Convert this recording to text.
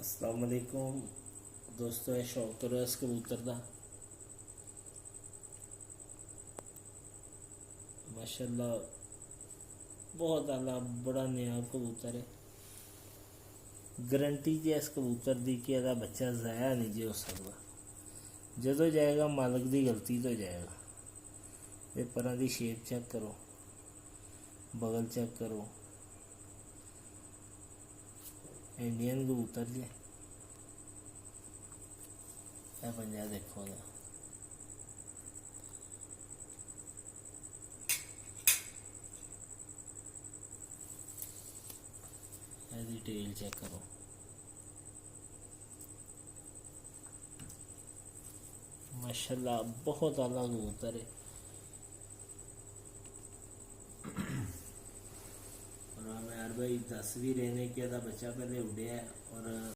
अस्सलाम वालेकुम दोस्तों, ये शौक तो रस कबूतर दा माशाल्लाह बहुत आला बड़ा नायाब कबूतर है। गारंटी जी इस कबूतर दी कि ਇਹਦਾ बच्चा ज़ाया नहीं जी हो सकता। जो जाएगा मालिक की गलती तो जाएगा। ये परां दी शेप चेक करो, बगल चेक करो, इंडियन कबूतर जी। यह पंजा देखो ना, यह टेल चेक करो। माशाल्लाह बहुत आला कबूतर है। और हमें यार भाई दस भी रहने के बच्चा पहले उड़े है और